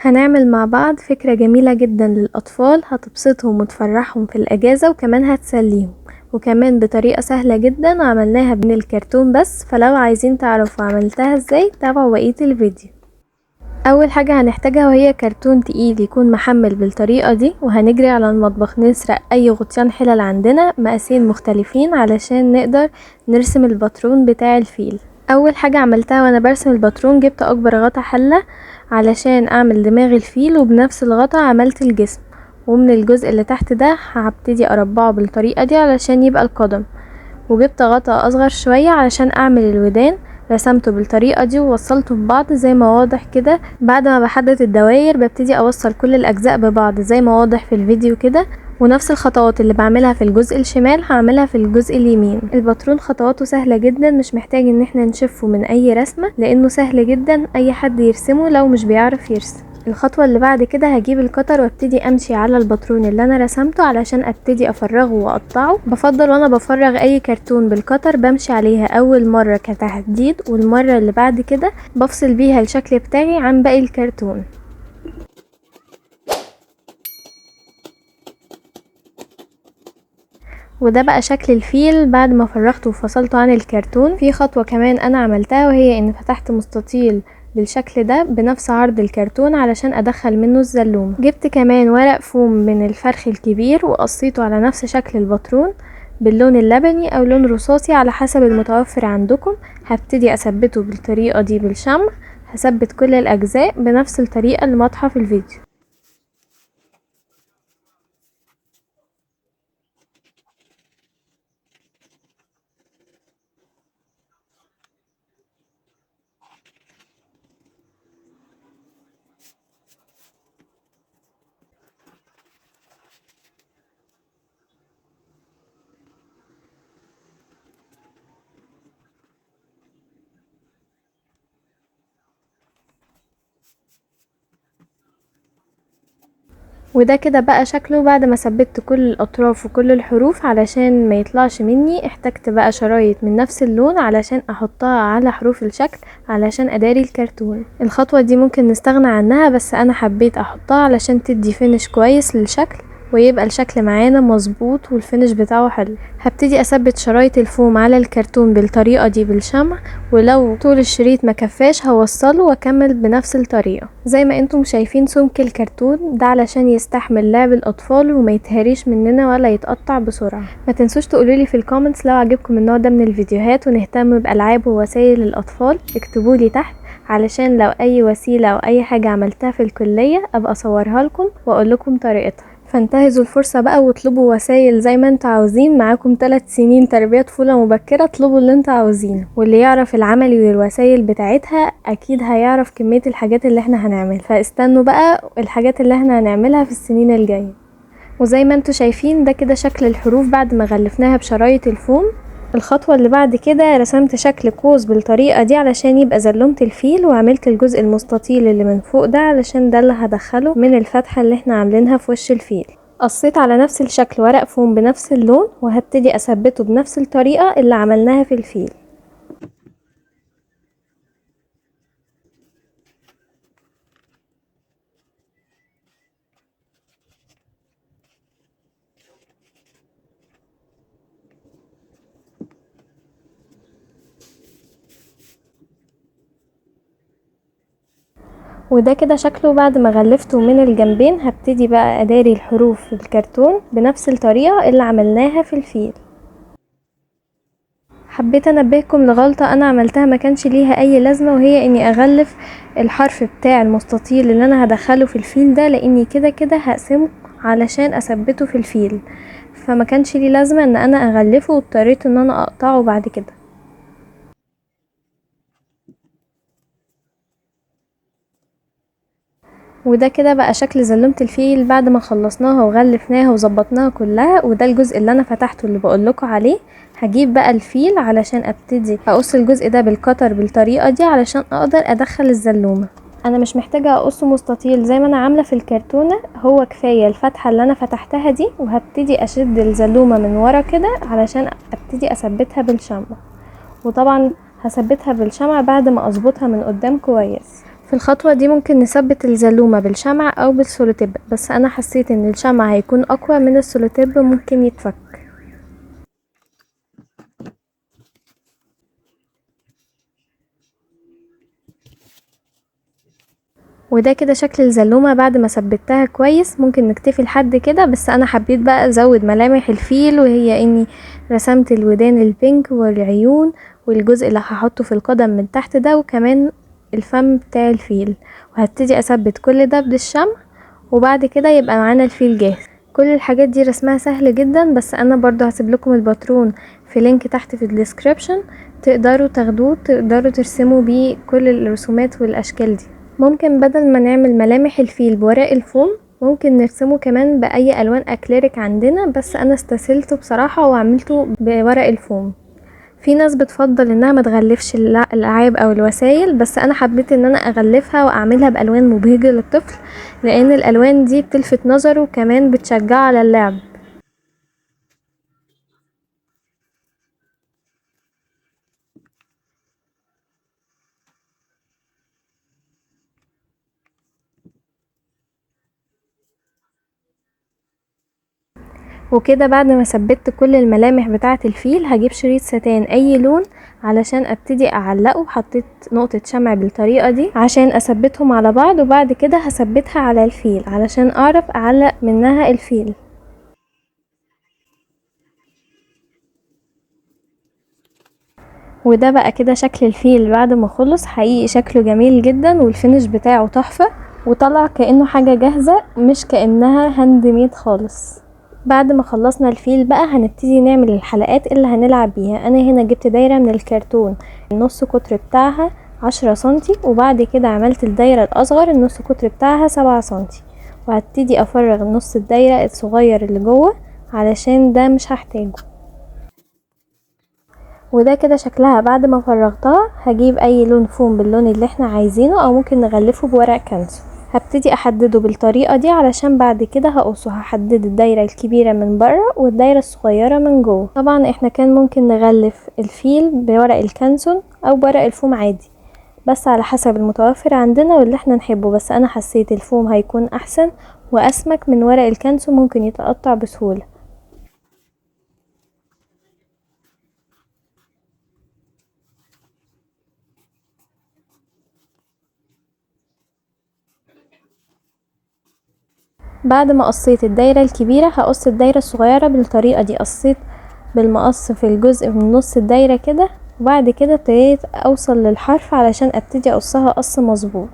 هنعمل مع بعض فكرة جميلة جدا للأطفال هتبسطهم وتفرحهم في الأجازة وكمان هتسليهم، وكمان بطريقة سهلة جدا عملناها من الكرتون بس. فلو عايزين تعرفوا عملتها ازاي تابعوا بقية الفيديو. أول حاجة هنحتاجها وهي كرتون تقيل يكون محمل بالطريقة دي، وهنجري على المطبخ نسرق أي غطيان حلل عندنا مقاسين مختلفين علشان نقدر نرسم الباترون بتاع الفيل. اول حاجة عملتها وانا برسم الباترون جبت اكبر غطا حلة علشان اعمل دماغ الفيل، وبنفس الغطا عملت الجسم، ومن الجزء اللي تحت ده هبتدي اربعه بالطريقة دي علشان يبقى القدم. وجبت غطا اصغر شوية علشان اعمل الودان، رسمته بالطريقة دي ووصلته ببعض زي ما واضح كده. بعد ما بحدد الدوائر ببتدي اوصل كل الاجزاء ببعض زي ما واضح في الفيديو كده، ونفس الخطوات اللي بعملها في الجزء الشمال هعملها في الجزء اليمين. الباترون خطواته سهلة جدا، مش محتاج ان احنا نشفه من اي رسمة لانه سهل جدا اي حد يرسمه لو مش بيعرف يرسم. الخطوة اللي بعد كده هجيب القطر وابتدي امشي على الباترون اللي انا رسمته علشان ابتدي افرغه واقطعه. بفضل وانا بفرغ اي كرتون بالقطر بمشي عليها اول مرة كتحديد، والمرة اللي بعد كده بفصل بيها الشكل بتاعي عن باقي الكرتون. وده بقى شكل الفيل بعد ما فرغته وفصلته عن الكرتون. في خطوة كمان انا عملتها وهي ان فتحت مستطيل بالشكل ده بنفس عرض الكرتون علشان ادخل منه الزلوم. جبت كمان ورق فوم من الفرخ الكبير وقصيته على نفس شكل الباترون باللون اللبني او لون رصاصي على حسب المتوفر عندكم. هبتدي اثبته بالطريقة دي بالشمع، هثبت كل الاجزاء بنفس الطريقة اللي واضحة في الفيديو. وده كده بقى شكله بعد ما ثبت كل الاطراف وكل الحروف. علشان ما يطلعش مني احتجت بقى شرايط من نفس اللون علشان احطها على حروف الشكل علشان اداري الكرتون. الخطوة دي ممكن نستغنى عنها بس انا حبيت احطها علشان تدي فينش كويس للشكل ويبقى الشكل معانا مظبوط والفينش بتاعه حلو. هبتدي اثبت شرايط الفوم على الكرتون بالطريقة دي بالشمع، ولو طول الشريط مكفاش هوصله واكمل بنفس الطريقة. زي ما انتم شايفين سمك الكرتون ده علشان يستحمل لعب الاطفال وما يتهريش مننا ولا يتقطع بسرعة. ما تنسوش تقولولي في الكومنتس لو عجبكم النوع ده من الفيديوهات ونهتم بألعاب ووسائل الاطفال. اكتبولي تحت علشان لو اي وسيلة او اي حاجة عملتها في الكلية ابقى اصورها لكم واقول لكم طريقتها. فانتهزوا الفرصة بقى واطلبوا وسائل زي ما انتوا عاوزين. معاكم 3 سنين تربية طفولة مبكرة، اطلبوا اللي انتوا عاوزينه. واللي يعرف العملي والوسائل بتاعتها اكيد هيعرف كمية الحاجات اللي احنا هنعمل. فاستنوا بقى الحاجات اللي احنا هنعملها في السنين الجاية. وزي ما انتوا شايفين ده كده شكل الحروف بعد ما غلفناها بشرايط الفوم. الخطوة اللي بعد كده رسمت شكل قوس بالطريقة دي علشان يبقى زلومة الفيل، وعملت الجزء المستطيل اللي من فوق ده علشان ده اللي هدخله من الفتحة اللي احنا عاملينها في وش الفيل. قصيت على نفس الشكل ورق فوم بنفس اللون وهبتدي اثبته بنفس الطريقة اللي عملناها في الفيل. وده كده شكله بعد ما غلفته من الجنبين. هبتدي بقى اداري الحروف في الكرتون بنفس الطريقة اللي عملناها في الفيل. حبيت انبهكم لغلطة انا عملتها ما كانش ليها اي لازمة، وهي اني اغلف الحرف بتاع المستطيل اللي انا هدخله في الفيل ده لاني كده كده هقسمه علشان اثبته في الفيل، فما كانش ليه لازمة ان انا اغلفه واضطريت ان انا اقطعه بعد كده. وده كده بقى شكل زلمة الفيل بعد ما خلصناها وغلفناها وظبطناها كلها. وده الجزء اللي انا فتحته اللي بقولكوا عليه. هجيب بقى الفيل علشان ابتدي اقص الجزء ده بالقطر بالطريقة دي علشان اقدر ادخل الزلومة. انا مش محتاجة اقصه مستطيل زي ما انا عاملة في الكرتونة، هو كفاية الفتحة اللي انا فتحتها دي. وهبتدي اشد الزلومة من ورا كده علشان ابتدي اثبتها بالشمع، وطبعا هثبتها بالشمع بعد ما اظبطها من قدام كويس. في الخطوة دي ممكن نثبت الزلومة بالشمع او بالسولوتيب، بس انا حسيت ان الشمع هيكون اقوى من السولوتيب، ممكن يتفك. وده كده شكل الزلومة بعد ما ثبتها كويس. ممكن نكتفي لحد كده، بس انا حبيت بقى ازود ملامح الفيل، وهي اني رسمت الودان البينك والعيون والجزء اللي هحطه في القدم من تحت ده، وكمان الفم بتاع الفيل. وهبتدي اثبت كل ده بالشمع، وبعد كده يبقى معانا الفيل جاهز. كل الحاجات دي رسمها سهل جدا، بس انا برضو هسيب لكم الباترون في لينك تحت في الديسكريبشن، تقدروا تاخدوه، تقدروا ترسموا بيه كل الرسومات والاشكال دي. ممكن بدل ما نعمل ملامح الفيل بورق الفوم، ممكن نرسمه كمان بأي ألوان أكليريك عندنا، بس أنا استسهلته بصراحة وعملته بورق الفوم. في ناس بتفضل انها ما تغلفش الالعاب او الوسائل، بس انا حبيت ان انا اغلفها واعملها بالوان مبهجة للطفل، لان الالوان دي بتلفت نظره وكمان بتشجعه على اللعب. وكده بعد ما ثبت كل الملامح بتاعة الفيل، هجيب شريط ستان اي لون علشان ابتدي اعلقه. حطيت نقطة شمع بالطريقة دي عشان اثبتهم على بعض، وبعد كده هثبتها على الفيل علشان اعرف اعلق منها الفيل. وده بقى كده شكل الفيل بعد ما خلص. حقيقي شكله جميل جدا، والفينش بتاعه تحفة، وطلع كأنه حاجة جاهزة مش كأنها هاند ميد خالص. بعد ما خلصنا الفيل بقى هنبتدي نعمل الحلقات اللي هنلعب بيها. انا هنا جبت دايرة من الكرتون، النص قطر بتاعها 10 سنتي، وبعد كده عملت الدايرة الاصغر النص قطر بتاعها 7 سنتي، وهبتدي افرغ نص الدايرة الصغير اللي جوه علشان ده مش هحتاجه. وده كده شكلها بعد ما فرغتها. هجيب اي لون فوم باللون اللي احنا عايزينه، او ممكن نغلفه بورق كنز. هبتدي احدده بالطريقة دي علشان بعد كده هقصه. هحدد الدايرة الكبيرة من بره والدايرة الصغيرة من جوه. طبعا احنا كان ممكن نغلف الفيل بورق الكانسون او بورق الفوم عادي، بس على حسب المتوفر عندنا واللي احنا نحبه، بس انا حسيت الفوم هيكون احسن واسمك من ورق الكانسون، ممكن يتقطع بسهولة. بعد ما قصيت الدايرة الكبيرة هقص الدايرة الصغيرة بالطريقة دي. قصيت بالمقص في الجزء من نص الدايرة كده، وبعد كده ابتديت اوصل للحرف علشان ابتدي اقصها قص مظبوط.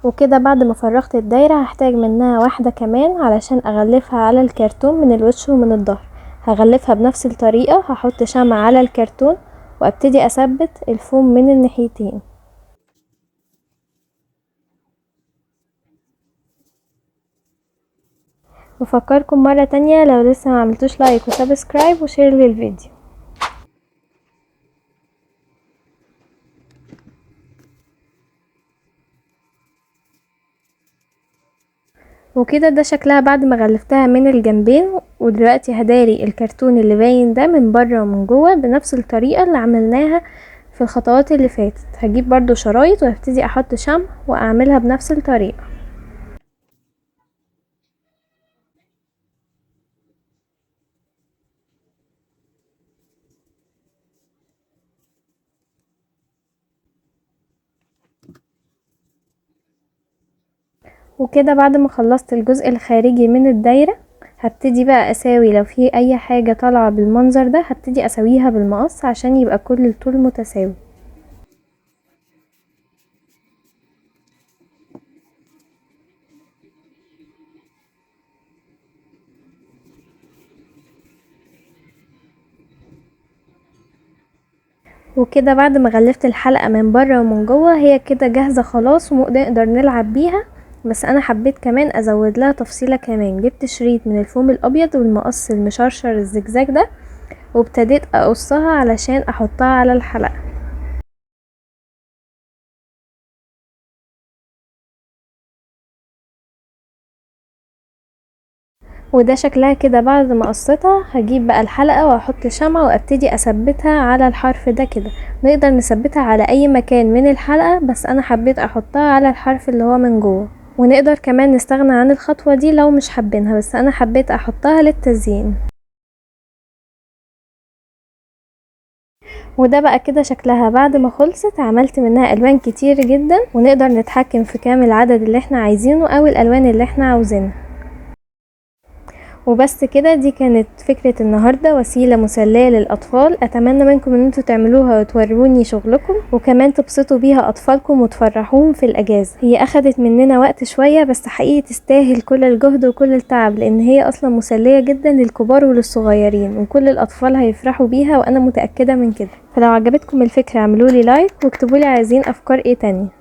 وكده بعد ما فرغت الدايرة هحتاج منها واحدة كمان علشان اغلفها على الكرتون من الوش ومن الظهر. هغلفها بنفس الطريقة، هحط شمع على الكرتون وابتدي اثبت الفوم من الناحيتين. بفكركم مرة تانية لو لسه ما عملتوش لايك وسبسكرايب وشير للفيديو. وكده ده شكلها بعد ما غلفتها من الجنبين. ودلوقتي هداري الكرتون اللي باين ده من بره ومن جوه بنفس الطريقة اللي عملناها في الخطوات اللي فاتت. هجيب برضو شرايط وهبتدي احط شمع واعملها بنفس الطريقة. وكده بعد ما خلصت الجزء الخارجي من الدايرة، هبتدي بقى اساوي لو في اي حاجة طالعة بالمنظر ده، هبتدي اسويها بالمقص عشان يبقى كل الطول متساوي. وكده بعد ما غلفت الحلقة من بره ومن جوه، هي كده جاهزة خلاص ونقدر نلعب بيها. بس انا حبيت كمان ازود لها تفصيلة كمان. جبت شريط من الفوم الابيض والمقص المشرشر الزجزاج ده، وابتديت اقصها علشان احطها على الحلقة. وده شكلها كده بعد ما قصيتها. هجيب بقى الحلقة واحط شمعة وابتدي اثبتها على الحرف ده كده. نقدر نثبتها على اي مكان من الحلقة، بس انا حبيت احطها على الحرف اللي هو من جوه. ونقدر كمان نستغنى عن الخطوة دي لو مش حابينها، بس انا حبيت احطها للتزيين. وده بقى كده شكلها بعد ما خلصت. عملت منها الوان كتير جدا، ونقدر نتحكم في كام العدد اللي احنا عايزينه او الالوان اللي احنا عاوزينها. وبس كده، دي كانت فكرة النهاردة، وسيلة مسلية للأطفال. أتمنى منكم ان انتوا تعملوها وتوروني شغلكم، وكمان تبسطوا بيها أطفالكم وتفرحوهم في الأجازة. هي أخدت مننا وقت شوية، بس حقيقي تستاهل كل الجهد وكل التعب، لأن هي أصلا مسلية جدا للكبار وللصغيرين، وكل الأطفال هيفرحوا بيها وأنا متأكدة من كده. فلو عجبتكم الفكرة اعملولي لايك، واكتبولي عايزين أفكار ايه تانية.